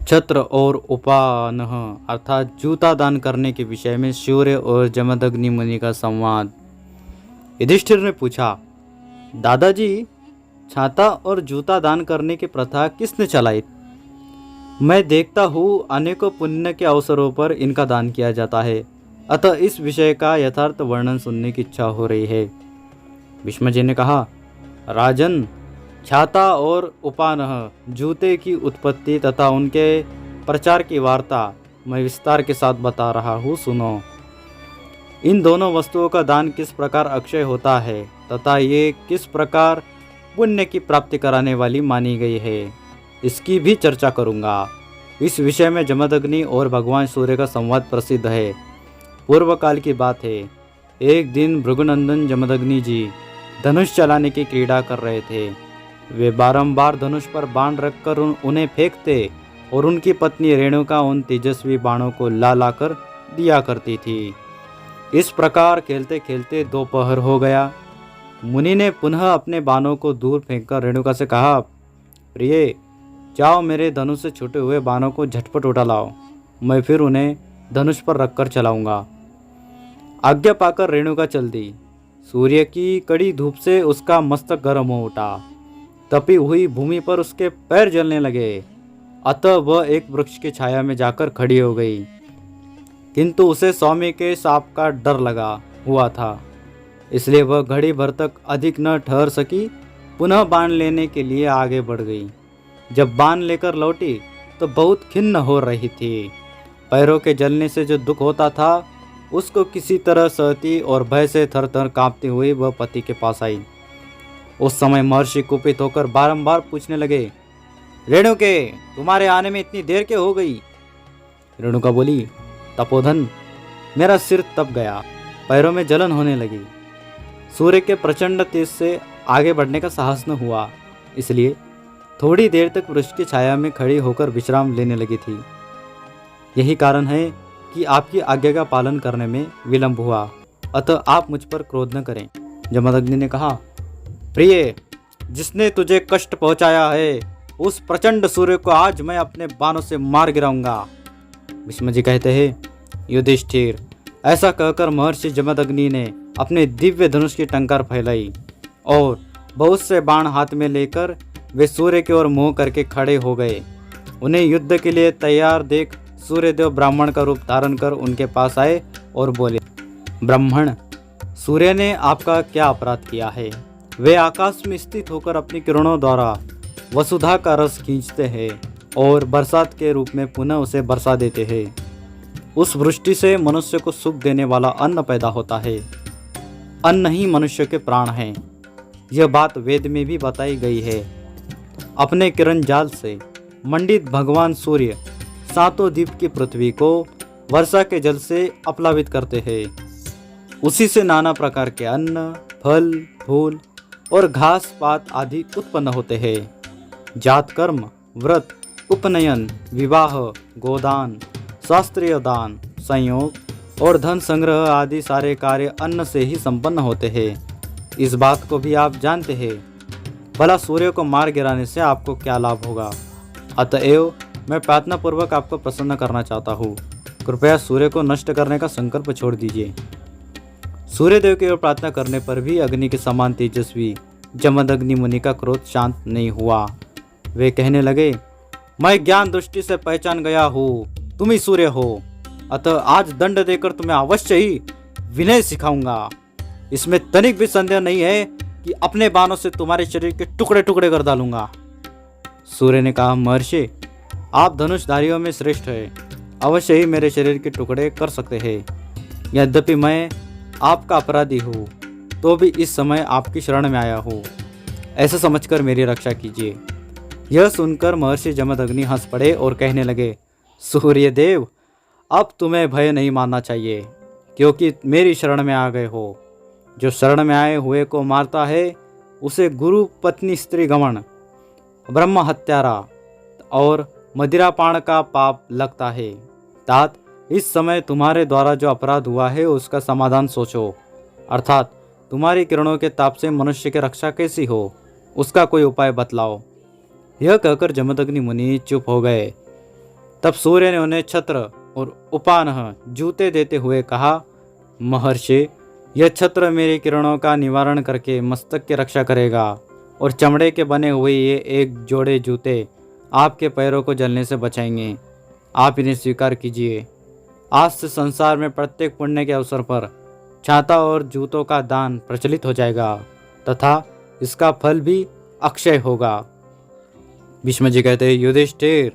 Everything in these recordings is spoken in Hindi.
छत्र और उपानह अर्थात जूता दान करने के विषय में सूर्य और जमदग्नि मुनि का संवाद। युधिष्ठिर ने पूछा, दादाजी, छाता और जूता दान करने की प्रथा किसने चलाई? मैं देखता हूँ अनेकों पुण्य के अवसरों पर इनका दान किया जाता है, अतः इस विषय का यथार्थ वर्णन सुनने की इच्छा हो रही है। भीष्म जी ने कहा, राजन, छाता और उपानह जूते की उत्पत्ति तथा उनके प्रचार की वार्ता मैं विस्तार के साथ बता रहा हूँ, सुनो। इन दोनों वस्तुओं का दान किस प्रकार अक्षय होता है तथा ये किस प्रकार पुण्य की प्राप्ति कराने वाली मानी गई है, इसकी भी चर्चा करूँगा। इस विषय में जमदग्नि और भगवान सूर्य का संवाद प्रसिद्ध है। पूर्व काल की बात है। एक दिन भृगुनंदन जमदग्नि जी धनुष चलाने की क्रीड़ा कर रहे थे। वे बारंबार धनुष पर बाण रखकर उन्हें फेंकते और उनकी पत्नी रेणुका उन तेजस्वी बाणों को ला ला कर दिया करती थी। इस प्रकार खेलते खेलते दोपहर हो गया। मुनि ने पुनः अपने बाणों को दूर फेंककर रेणुका से कहा, प्रिय, जाओ मेरे धनुष से छूटे हुए बाणों को झटपट उठा लाओ, मैं फिर उन्हें धनुष पर रखकर चलाऊंगा। आज्ञा पाकर रेणुका चल दी। सूर्य की कड़ी धूप से उसका मस्तक गर्म हो उठा। तपी हुई भूमि पर उसके पैर जलने लगे, अतः वह एक वृक्ष की छाया में जाकर खड़ी हो गई। किंतु उसे स्वामी के शाप का डर लगा हुआ था, इसलिए वह घड़ी भर तक अधिक न ठहर सकी। पुनः बाण लेने के लिए आगे बढ़ गई। जब बाण लेकर लौटी तो बहुत खिन्न हो रही थी। पैरों के जलने से जो दुख होता था उसको किसी तरह सहती और भय से थर थर कांपती हुई वह पति के पास आई। उस समय महर्षि कुपित होकर बारंबार पूछने लगे, रेणुके, तुम्हारे आने में इतनी देर क्यों हो गई? रेणुका बोली, तपोधन, मेरा सिर तप गया, पैरों में जलन होने लगी। सूर्य के प्रचंड तेज से आगे बढ़ने का साहस न हुआ, इसलिए थोड़ी देर तक वृक्ष की छाया में खड़ी होकर विश्राम लेने लगी थी। यही कारण है कि आपकी आज्ञा का पालन करने में विलंब हुआ, अतः आप मुझ पर क्रोध न करें। जमदग्नि ने कहा, प्रिय, जिसने तुझे कष्ट पहुंचाया है उस प्रचंड सूर्य को आज मैं अपने बाणों से मार गिराऊंगा। भीष्म जी कहते हैं, युधिष्ठिर, ऐसा कहकर महर्षि जमदग्नि ने अपने दिव्य धनुष की टंकार फैलाई और बहुत से बाण हाथ में लेकर वे सूर्य की ओर मुंह करके खड़े हो गए। उन्हें युद्ध के लिए तैयार देख सूर्यदेव ब्राह्मण का रूप धारण कर उनके पास आए और बोले, ब्राह्मण, सूर्य ने आपका क्या अपराध किया है? वे आकाश में स्थित होकर अपनी किरणों द्वारा वसुधा का रस खींचते हैं और बरसात के रूप में पुनः उसे बरसा देते हैं। उस वृष्टि से मनुष्य को सुख देने वाला अन्न पैदा होता है। अन्न ही मनुष्य के प्राण हैं। यह बात वेद में भी बताई गई है। अपने किरण जाल से मंडित भगवान सूर्य सातों द्वीप की पृथ्वी को वर्षा के जल से अपलावित करते हैं। उसी से नाना प्रकार के अन्न, फल, फूल और घास पात आदि उत्पन्न होते हैं। जात कर्म, व्रत, उपनयन, विवाह, गोदान, शास्त्रीय दान, संयोग और धन संग्रह आदि सारे कार्य अन्न से ही संपन्न होते हैं। इस बात को भी आप जानते हैं। भला सूर्य को मार गिराने से आपको क्या लाभ होगा? अतएव मैं प्रार्थना पूर्वक आपको प्रसन्न करना चाहता हूँ। कृपया सूर्य को नष्ट करने का संकल्प छोड़ दीजिए। सूर्यदेव की ओर प्रार्थना करने पर भी अग्नि के समान तेजस्वी जमदग्नि मुनि का क्रोध शांत नहीं हुआ। वे कहने लगे, मैं ज्ञान दृष्टि से पहचान गया हूँ, तुम ही सूर्य हो, अतः आज दंड देकर तुम्हें अवश्य ही विनय सिखाऊंगा। इसमें तनिक भी संदेह नहीं है कि अपने बाणों से तुम्हारे शरीर के टुकड़े टुकड़े कर डालूंगा। सूर्य ने कहा, महर्षि, आप धनुषधारियों में श्रेष्ठ हैं, अवश्य ही मेरे शरीर के टुकड़े कर सकते हैं। यद्यपि मैं आपका अपराधी हूँ, तो भी इस समय आपकी शरण में आया हूँ, ऐसा समझकर मेरी रक्षा कीजिए। यह सुनकर महर्षि जमदग्नि हंस पड़े और कहने लगे, सूर्यदेव, अब तुम्हें भय नहीं मानना चाहिए, क्योंकि मेरी शरण में आ गए हो। जो शरण में आए हुए को मारता है उसे गुरु पत्नी स्त्री गमन, ब्रह्म हत्यारा और मदिरापान का पाप लगता है। तात, इस समय तुम्हारे द्वारा जो अपराध हुआ है उसका समाधान सोचो, अर्थात तुम्हारी किरणों के ताप से मनुष्य की रक्षा कैसी हो, उसका कोई उपाय बतलाओ। यह कहकर जमदग्नि मुनि चुप हो गए। तब सूर्य ने उन्हें छत्र और उपानह जूते देते हुए कहा, महर्षि, यह छत्र मेरी किरणों का निवारण करके मस्तक की रक्षा करेगा और चमड़े के बने हुए ये एक जोड़े जूते आपके पैरों को जलने से बचाएंगे। आप इन्हें स्वीकार कीजिए। आज से संसार में प्रत्येक पुण्य के अवसर पर छाता और जूतों का दान प्रचलित हो जाएगा तथा इसका फल भी अक्षय होगा। भीष्म जी कहते हैं, युधिष्ठिर,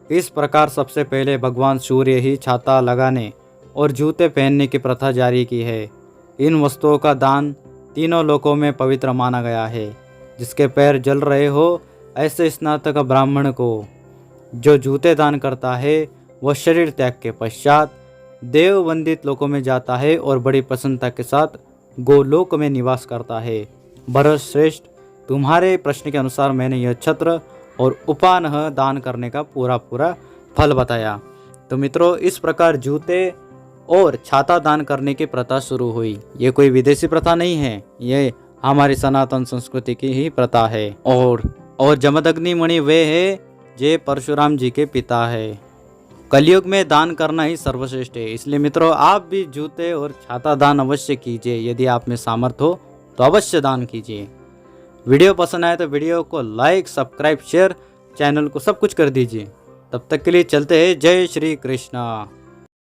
इस प्रकार सबसे पहले भगवान सूर्य ही छाता लगाने और जूते पहनने की प्रथा जारी की है। इन वस्तुओं का दान तीनों लोकों में पवित्र माना गया है। जिसके पैर जल रहे हो ऐसे स्नातक ब्राह्मण को जो जूते दान करता है वह शरीर त्याग के पश्चात देव वंदित लोकों में जाता है और बड़ी प्रसन्नता के साथ गोलोक में निवास करता है। भरत श्रेष्ठ, तुम्हारे प्रश्न के अनुसार मैंने यह छत्र और उपानह दान करने का पूरा फल बताया। तो मित्रों, इस प्रकार जूते और छाता दान करने की प्रथा शुरू हुई। ये कोई विदेशी प्रथा नहीं है, ये हमारी सनातन संस्कृति की ही प्रथा है। और जमदग्नि मुनि वे है जे परशुराम जी के पिता है। कलयुग में दान करना ही सर्वश्रेष्ठ है। इसलिए मित्रों, आप भी जूते और छाता दान अवश्य कीजिए। यदि आप में सामर्थ्य हो तो अवश्य दान कीजिए। वीडियो पसंद आए तो वीडियो को लाइक, सब्सक्राइब, शेयर, चैनल को सब कुछ कर दीजिए। तब तक के लिए चलते हैं। जय श्री कृष्णा।